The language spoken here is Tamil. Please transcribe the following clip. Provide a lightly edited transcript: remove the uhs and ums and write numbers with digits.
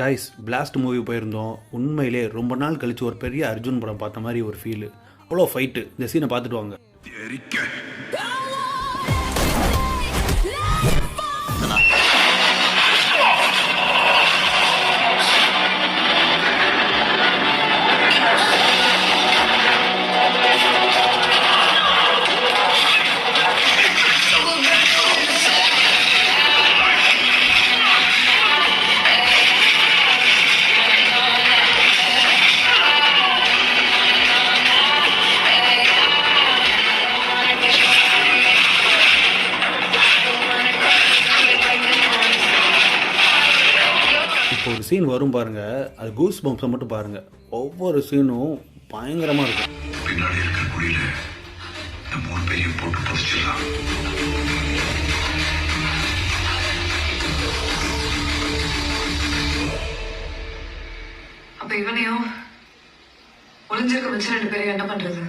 கைஸ் பிளாஸ்ட் மூவி போயிருந்தோம். உண்மையிலே ரொம்ப நாள் கழிச்சு ஒரு பெரிய அர்ஜுன் படம் பார்த்த மாதிரி ஒரு ஃபீல். அவ்வளோ ஃபைட்டு. இந்த சீனை பார்த்துட்டு வாங்க. இப்போ ஒரு சீன் வரும் பாருங்க, அது கூஸ் பம்ப்ஸை மட்டும் பாருங்க. ஒவ்வொரு சீனும் பயங்கரமா இருக்கும். பின்னாடி இருக்க குழியில இந்த 3 பேரையும் போட்டு புதைச்சிடலாம். அப்ப இவனையும் ஒளிஞ்சிருக்க வச்சு 2 பேரையும் என்ன பண்றது?